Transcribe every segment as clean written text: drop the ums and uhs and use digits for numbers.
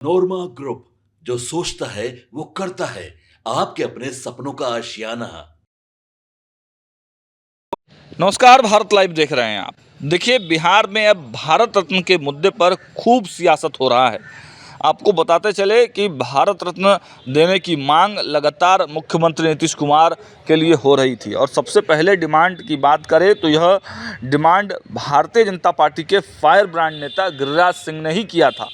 नोरमा group, जो सोचता है वो करता है। आपके अपने सपनों का आशियाना। नमस्कार, भारत लाइव देख रहे हैं आप। देखिए, बिहार में अब भारत रत्न के मुद्दे पर खूब सियासत हो रहा है। आपको बताते चले कि भारत रत्न देने की मांग लगातार मुख्यमंत्री नीतीश कुमार के लिए हो रही थी और सबसे पहले डिमांड की बात करें तो यह डिमांड भारतीय जनता पार्टी के फायर ब्रांड नेता गिरिराज सिंह ने ही किया था।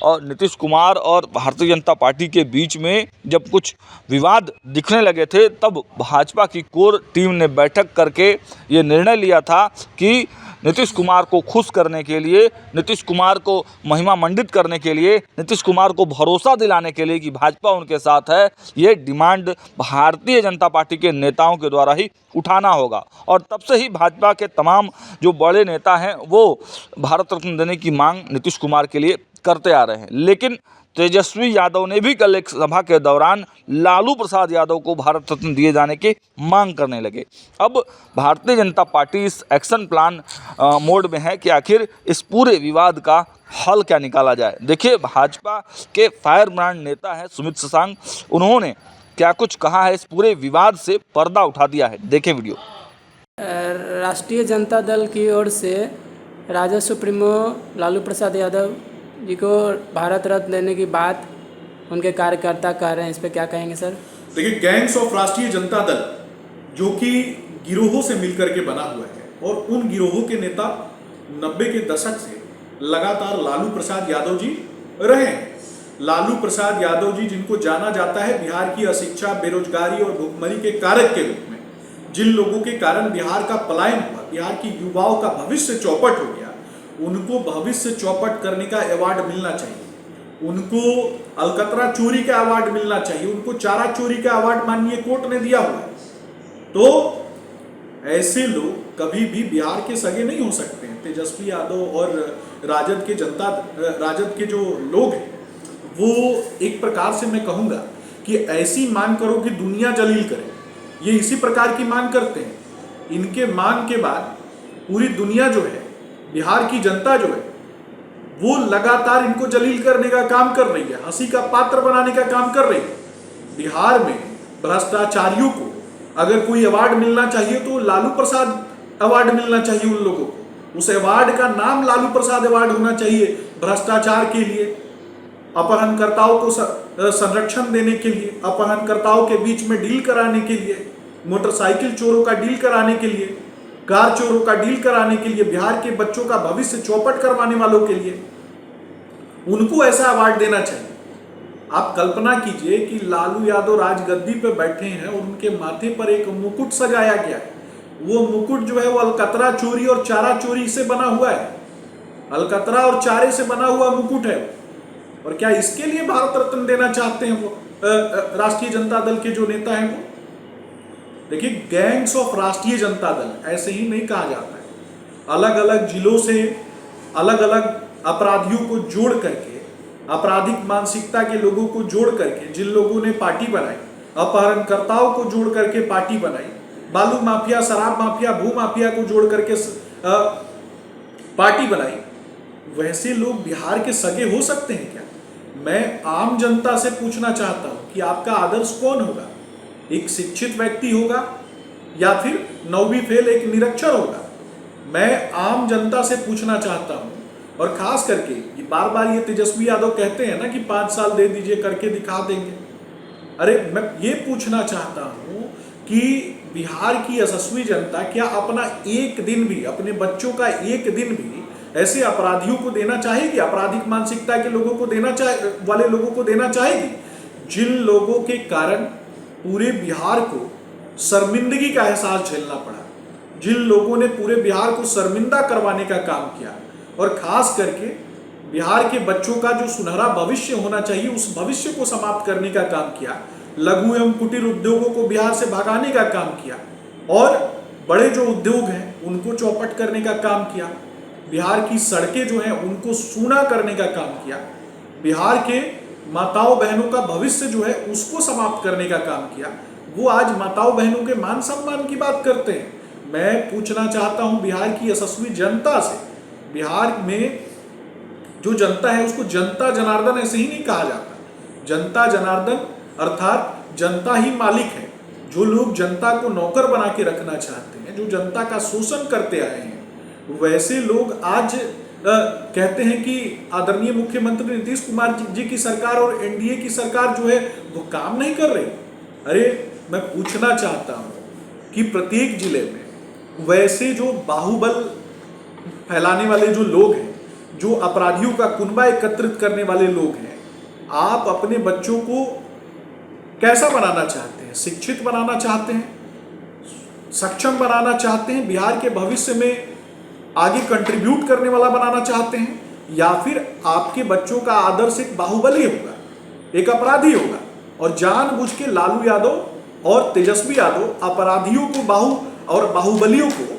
और नीतीश कुमार और भारतीय जनता पार्टी के बीच में जब कुछ विवाद दिखने लगे थे, तब भाजपा की कोर टीम ने बैठक करके ये निर्णय लिया था कि नीतीश कुमार को खुश करने के लिए, नीतीश कुमार को महिमा मंडित करने के लिए, नीतीश कुमार को भरोसा दिलाने के लिए कि भाजपा उनके साथ है, ये डिमांड भारतीय जनता पार्टी के नेताओं के द्वारा ही उठाना होगा। और तब से ही भाजपा के तमाम जो बड़े नेता हैं वो भारत रत्न देने की मांग नीतीश कुमार के लिए करते आ रहे हैं। लेकिन तेजस्वी यादव ने भी कल एक सभा के दौरान लालू प्रसाद यादव को भारत रत्न दिए जाने की मांग करने लगे। अब भारतीय जनता पार्टी इस एक्शन प्लान मोड में है कि आखिर इस पूरे विवाद का हल क्या निकाला जाए। देखिए, भाजपा के फायर ब्रांड नेता हैं सुमित शशांक, उन्होंने क्या कुछ कहा है, इस पूरे विवाद से पर्दा उठा दिया है। देखें वीडियो। राष्ट्रीय जनता दल की ओर से राजद सुप्रीमो लालू प्रसाद यादव जी को भारत रत्न देने की बात उनके कार्यकर्ता कह रहे हैं, इस पर क्या कहेंगे सर? देखिए, गैंग्स ऑफ राष्ट्रीय जनता दल जो कि गिरोहों से मिलकर के बना हुआ है और उन गिरोहों के नेता 90 के दशक से लगातार लालू प्रसाद यादव जी रहे हैं। लालू प्रसाद यादव जी, जिनको जाना जाता है बिहार की अशिक्षा, बेरोजगारी और भुखमरी के कारक के रूप में, जिन लोगों के कारण बिहार का पलायन हुआ, बिहार की युवाओं का भविष्य चौपट हो गया, उनको भविष्य चौपट करने का अवार्ड मिलना चाहिए। उनको अलकतरा चोरी का अवार्ड मिलना चाहिए। उनको चारा चोरी का अवार्ड माननीय कोर्ट ने दिया हुआ है। तो ऐसे लोग कभी भी बिहार के सगे नहीं हो सकते हैं। तेजस्वी यादव और राजद के जो लोग हैं, वो एक प्रकार से मैं कहूंगा कि ऐसी मांग करो कि दुनिया जलील करे, ये इसी प्रकार की मांग करते हैं। इनके मांग के बाद पूरी दुनिया जो है, बिहार की जनता जो है, वो लगातार इनको जलील करने का काम कर रही है, हंसी का पात्र बनाने का काम कर रही है। बिहार में भ्रष्टाचारियों को अगर कोई अवार्ड मिलना चाहिए तो लालू प्रसाद अवार्ड मिलना चाहिए उन लोगों को। उस अवार्ड का नाम लालू प्रसाद अवार्ड होना चाहिए। भ्रष्टाचार के लिए, अपहरणकर्ताओं को संरक्षण देने के लिए, अपहरणकर्ताओं के बीच में डील कराने के लिए, मोटरसाइकिल चोरों का डील कराने के लिए, कार चोरों का डील कराने के लिए, बिहार के बच्चों का भविष्य चौपट करवाने वालों के लिए उनको ऐसा अवार्ड देना चाहिए। आप कल्पना कीजिए कि लालू यादव राजगद्दी पे बैठे हैं और उनके माथे पर एक मुकुट सजाया गया है। वो मुकुट जो है वो अलकतरा चोरी और चारा चोरी से बना हुआ है। अलकतरा और चारे से बना हुआ मुकुट है। और क्या इसके लिए भारत रत्न देना चाहते हैं वो राष्ट्रीय जनता दल के जो नेता हैं वो? देखिए, गैंग्स ऑफ राष्ट्रीय जनता दल ऐसे ही नहीं कहा जाता है। अलग अलग जिलों से अलग अलग अपराधियों को जोड़ करके, आपराधिक मानसिकता के लोगों को जोड़ करके जिन लोगों ने पार्टी बनाई, अपहरणकर्ताओं को जोड़ करके पार्टी बनाई, बालू माफिया, शराब माफिया, भू माफिया को जोड़ करके पार्टी बनाई, वैसे लोग बिहार के सगे हो सकते हैं क्या? मैं आम जनता से पूछना चाहता हूं कि आपका आदर्श कौन होगा? एक शिक्षित व्यक्ति होगा या फिर 9वीं फेल एक निरक्षर होगा? मैं आम जनता से पूछना चाहता हूं। और खास करके बार बार ये तेजस्वी यादव कहते हैं ना कि 5 साल दे दीजिए, करके दिखा देंगे। अरे, मैं ये पूछना चाहता हूं कि बिहार की यशस्वी जनता क्या अपना एक दिन भी, अपने बच्चों का एक दिन भी ऐसे अपराधियों को देना चाहेगी, आपराधिक मानसिकता के लोगों को वाले लोगों को देना चाहेगी, जिन लोगों के कारण पूरे बिहार को शर्मिंदगी का एहसास झेलना पड़ा, जिन लोगों ने पूरे बिहार को शर्मिंदा करवाने का काम किया और खास करके बिहार के बच्चों का जो सुनहरा भविष्य होना चाहिए उस भविष्य को समाप्त करने का काम किया, लघु एवं कुटीर उद्योगों को बिहार से भगाने का काम किया और बड़े जो उद्योग हैं उनको चौपट करने का काम किया, बिहार की सड़कें जो हैं उनको सूना करने का काम किया, बिहार के माताओं बहनों का भविष्य जो है उसको समाप्त करने का काम किया। वो आज माताओं बहनों के मान सम्मान की बात करते हैं। मैं पूछना चाहता हूं बिहार की यशस्वी जनता से, बिहार में जो जनता है उसको जनता जनार्दन ऐसे ही नहीं कहा जाता। जनता जनार्दन अर्थात जनता ही मालिक है। जो लोग जनता को नौकर बना के रखना चाहते हैं, जो जनता का शोषण करते आए हैं, वैसे लोग आज कहते हैं कि आदरणीय मुख्यमंत्री नीतीश कुमार जी की सरकार और एनडीए की सरकार जो है वो काम नहीं कर रही। अरे मैं पूछना चाहता हूं कि प्रत्येक जिले में वैसे जो बाहुबल फैलाने वाले जो लोग हैं, जो अपराधियों का कुनबा एकत्रित करने वाले लोग हैं, आप अपने बच्चों को कैसा बनाना चाहते हैं? शिक्षित बनाना चाहते हैं, सक्षम बनाना चाहते हैं, बिहार के भविष्य में आगे कंट्रीब्यूट करने वाला बनाना चाहते हैं, या फिर आपके बच्चों का आदर्श एक बाहुबली होगा, एक अपराधी होगा और जानबूझ के लालू यादव और तेजस्वी यादव अपराधियों को बाहुबलियों को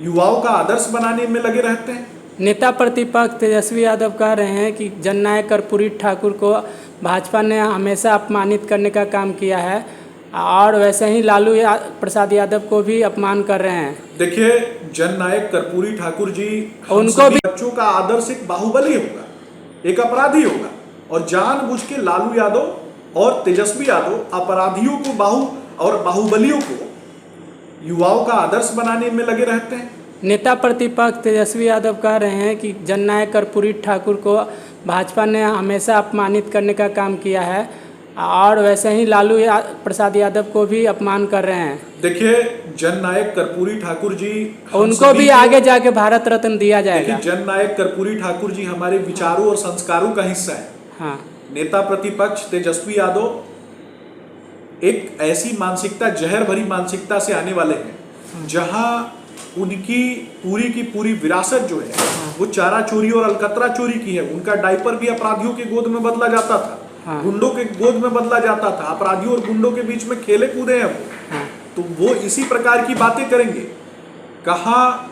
युवाओं का आदर्श बनाने में लगे रहते हैं। नेता प्रतिपक्ष तेजस्वी यादव कह रहे हैं कि जननायक कर्पूरी ठाकुर को भाजपा ने हमेशा अपमानित करने का काम किया है और वैसे ही लालू प्रसाद यादव को भी अपमान कर रहे हैं। देखिए, जननायक कर्पूरी ठाकुर जी उनको भी बच्चों का आदर्श एक बाहुबली होगा, एक अपराधी होगा और जानबूझ के लालू यादव और तेजस्वी यादव अपराधियों को बाहुबलियों को युवाओं का आदर्श बनाने में लगे रहते हैं। नेता प्रतिपक्ष तेजस्वी यादव कह रहे हैं कि जननायक कर्पूरी ठाकुर को भाजपा ने हमेशा अपमानित करने का काम किया है और वैसे ही लालू प्रसाद यादव को भी अपमान कर रहे हैं। देखिए, जननायक कर्पूरी ठाकुर जी उनको भी आगे जाके भारत रत्न दिया जाएगा। जननायक कर्पूरी ठाकुर जी हमारे विचारों और संस्कारों का हिस्सा है। हाँ। नेता प्रतिपक्ष तेजस्वी यादव एक ऐसी मानसिकता, जहर भरी मानसिकता से आने वाले हैं जहां उनकी पूरी विरासत जो है वो चारा चोरी और अलकतरा चोरी की है। उनका डायपर भी अपराधियों के गोद में बदला जाता था, गुंडों के गोद में बदला जाता था, अपराधियों और गुंडों के बीच में खेले कूदे हैं वो। तो वो इसी प्रकार की बातें करेंगे। कहा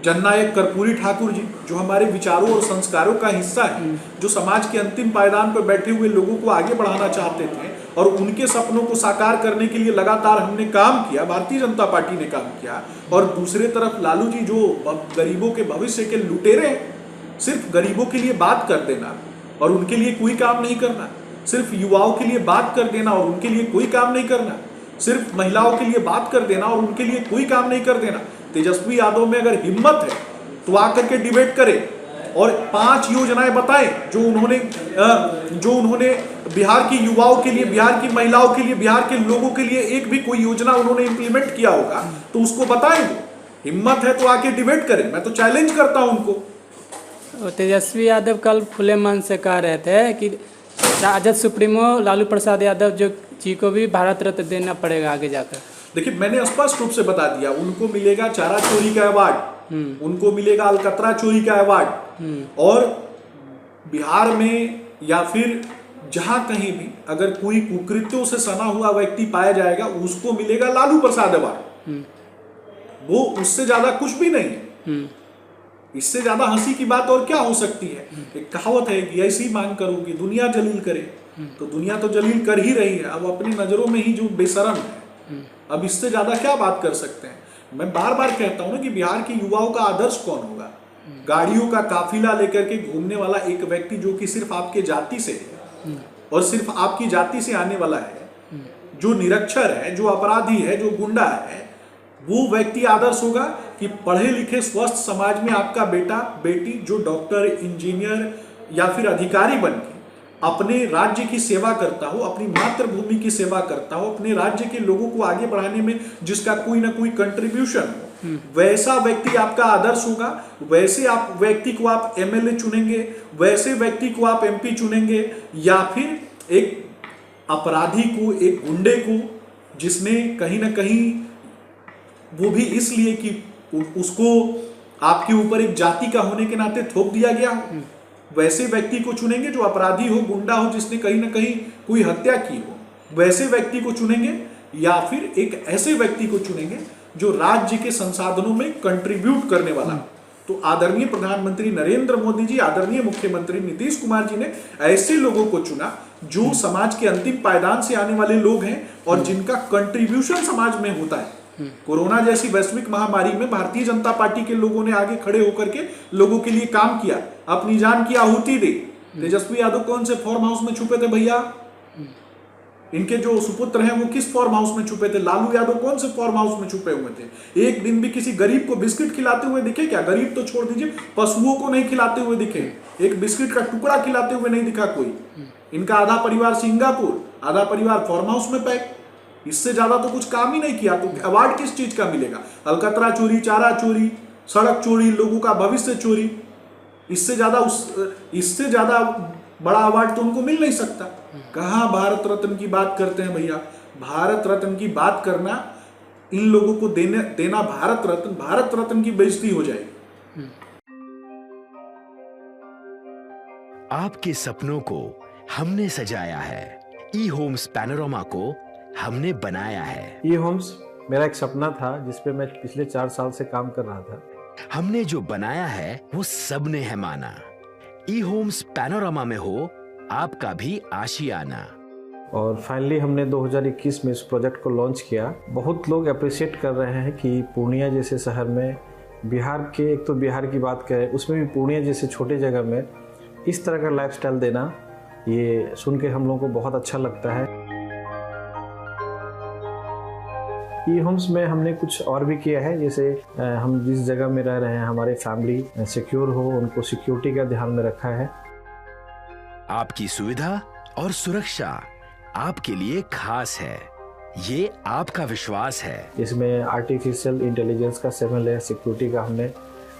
जननायक कर्पूरी ठाकुर जी जो हमारे विचारों और संस्कारों का हिस्सा है, जो समाज के अंतिम पायदान पर बैठे हुए लोगों को आगे बढ़ाना चाहते थे और उनके सपनों को साकार करने के लिए लगातार हमने काम किया, भारतीय जनता पार्टी ने काम किया। और दूसरे तरफ लालू जी जो गरीबों के भविष्य के लुटेरे हैं, सिर्फ गरीबों के लिए बात कर देना और उनके लिए कोई काम नहीं करना, सिर्फ युवाओं के लिए बात कर देना और उनके लिए कोई काम नहीं करना, सिर्फ महिलाओं के लिए बात कर देना और उनके लिए कोई काम नहीं कर देना। तेजस्वी यादव में अगर हिम्मत है तो आकर के डिबेट करें और 5 योजनाएं बताएं जो उन्होंने बिहार की युवाओं के लिए, बिहार की महिलाओं के लिए, बिहार के लोगों के लिए एक भी कोई योजना उन्होंने इंप्लीमेंट किया होगा तो उसको बताएं। हिम्मत है तो आके डिबेट करें, मैं तो चैलेंज करता हूं उनको। तेजस्वी यादव कल खुले मन से कह रहे थे कि राजद सुप्रीमो लालू प्रसाद यादव जी को भी भारत रत्न देना पड़ेगा आगे जाकर। देखिए, मैंने स्पष्ट रूप से बता दिया, उनको मिलेगा चारा चोरी का अवार्ड, उनको मिलेगा अलकतरा चोरी का अवार्ड और बिहार में या फिर जहां कहीं भी अगर कोई कुकृत्यों से सना हुआ व्यक्ति पाया जाएगा उसको मिलेगा लालू प्रसाद अवार्ड। वो उससे ज्यादा कुछ भी नहीं है। इससे ज्यादा हंसी की बात और क्या हो सकती है? एक कहावत है कि ऐसी मांग करो कि दुनिया जलील करे, तो दुनिया तो जलील कर ही रही है। अब अपनी नजरों में ही जो बेशरम है, अब इससे ज्यादा क्या बात कर सकते हैं? मैं बार बार कहता हूं ना कि बिहार के युवाओं का आदर्श कौन होगा? गाड़ियों का काफिला लेकर के घूमने वाला एक व्यक्ति जो कि सिर्फ आपके जाति से है और सिर्फ आपकी जाति से आने वाला है, जो निरक्षर है, जो अपराधी है, जो गुंडा है, वो व्यक्ति आदर्श होगा कि पढ़े लिखे स्वस्थ समाज में आपका बेटा बेटी जो डॉक्टर, इंजीनियर या फिर अधिकारी बन के अपने राज्य की सेवा करता हो, अपनी मातृभूमि की सेवा करता हो, अपने राज्य के लोगों को आगे बढ़ाने में जिसका कोई ना कोई कंट्रीब्यूशन हो, वैसा व्यक्ति आपका आदर्श होगा। वैसे आप व्यक्ति को आप एमएलए चुनेंगे, वैसे व्यक्ति को आप एमपी चुनेंगे, या फिर एक अपराधी को, एक गुंडे को जिसने कहीं ना कहीं, वो भी इसलिए कि उसको आपके ऊपर एक जाति का होने के नाते थोप दिया गया हो, वैसे व्यक्ति को चुनेंगे जो अपराधी हो, गुंडा हो, जिसने कहीं ना कहीं कोई हत्या की हो, वैसे व्यक्ति को चुनेंगे, या फिर एक ऐसे व्यक्ति को चुनेंगे जो राज्य के संसाधनों में कंट्रीब्यूट करने वाला। तो आदरणीय प्रधानमंत्री नरेंद्र मोदी जी, आदरणीय मुख्यमंत्री नीतीश कुमार जी ने ऐसे लोगों को चुना जो समाज के अंतिम पायदान से आने वाले लोग हैं और जिनका कंट्रीब्यूशन समाज में होता है। कोरोना जैसी वैश्विक महामारी में भारतीय जनता पार्टी के लोगों ने आगे खड़े होकर के लोगों के लिए काम किया, अपनी जान की आहुति दी। तेजस्वी यादव कौन से फार्म हाउस में छुपे थे भैया? इनके जो सुपुत्र हैं वो किस फार्म हाउस में छुपे थे? लालू यादव कौन से फार्म हाउस में छुपे हुए थे? एक दिन भी किसी गरीब को बिस्किट खिलाते हुए दिखे क्या? गरीब तो छोड़ दीजिए, पशुओं को नहीं खिलाते हुए दिखे, एक बिस्किट का टुकड़ा खिलाते हुए नहीं दिखा कोई। इनका आधा परिवार सिंगापुर, आधा परिवार फार्म हाउस में पैक। इससे ज्यादा तो कुछ काम ही नहीं किया, तो अवार्ड किस चीज का मिलेगा? अलकतरा चोरी, चारा चोरी, सड़क चोरी, लोगों का भविष्य चोरी, इससे ज्यादा बड़ा अवार्ड तो उनको मिल नहीं सकता। कहां भारत रत्न की बात करते हैं भैया? भारत रत्न की बात करना, इन लोगों को देना भारत रत्न की बेइज्जती हो जाएगी। आपके सपनों को हमने सजाया है, ई होम्स पैनोरामा को हमने बनाया है। ई होम्स मेरा एक सपना था जिस पे मैं पिछले 4 साल से काम कर रहा था। हमने जो बनाया है वो सबने है माना। ई होम्स पैनोरामा में हो आपका भी आशियाना। और फाइनली हमने 2021 में इस प्रोजेक्ट को लॉन्च किया। बहुत लोग अप्रिशिएट कर रहे हैं कि पूर्णिया जैसे शहर में, बिहार के, एक तो बिहार की बात करें उसमें भी पूर्णिया जैसे छोटे जगह में इस तरह का लाइफस्टाइल देना, ये सुन के हम लोगों को बहुत अच्छा लगता है। ई होम्स में हमने कुछ और भी किया है, जैसे हम जिस जगह में रह रहे हैं हमारे फैमिली सिक्योर हो, उनको सिक्योरिटी का ध्यान में रखा है। आपकी सुविधा और सुरक्षा आपके लिए खास है, ये आपका विश्वास है। इसमें आर्टिफिशियल इंटेलिजेंस का 7 लेयर सिक्योरिटी का हमने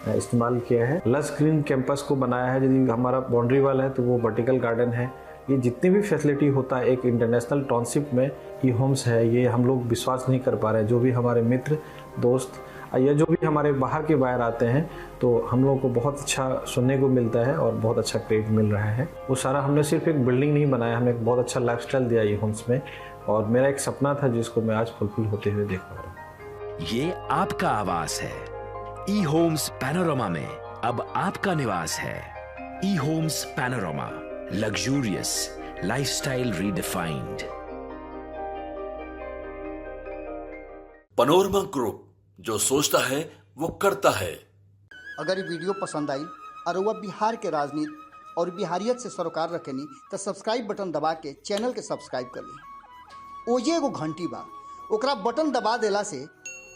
इस्तेमाल किया है। लस ग्रीन कैंपस को बनाया है। यदि हमारा बाउंड्री वाल है तो वो वर्टिकल गार्डन है। ये जितनी भी फैसिलिटी होता है एक इंटरनेशनल टाउनशिप में ई होम्स है, ये हम लोग विश्वास नहीं कर पा रहे हैं। जो भी हमारे मित्र दोस्त या जो भी हमारे बाहर के बाहर आते हैं तो हम लोगों को बहुत अच्छा सुनने को मिलता है और बहुत अच्छा क्रेडिट मिल रहा है। वो सारा हमने सिर्फ एक बिल्डिंग नहीं बनाया, हमें एक बहुत अच्छा लाइफस्टाइल दिया ई होम्स में, और मेरा एक सपना था जिसको मैं आज फुलफिल होते हुए देख पा रहा हूँ। ये आपका आवास है। ई होम्स पैनोरामा में अब आपका निवास है। E homes Panorama, luxurious lifestyle redefined. Panorama group, जो सोचता है वो करता है। अगर ये वीडियो पसंद आई और वह बिहार के राजनीति और बिहारियत से सरोकार रखेनी तो सब्सक्राइब बटन दबा के चैनल के सब्सक्राइब कर ली। ओजे एगो घंटी बा, ओकरा बटन दबा देला से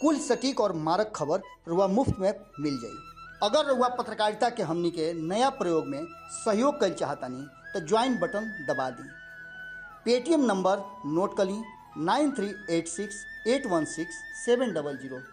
कुल सटीक और मारक खबर रुआ मुफ्त में मिल जाई। अगर रुआ पत्रकारिता के हमनी के नया प्रयोग में सहयोग कर चाहतानी तो ज्वाइन बटन दबा दी। पेटीएम नंबर नोट कर ली 9386 816 700।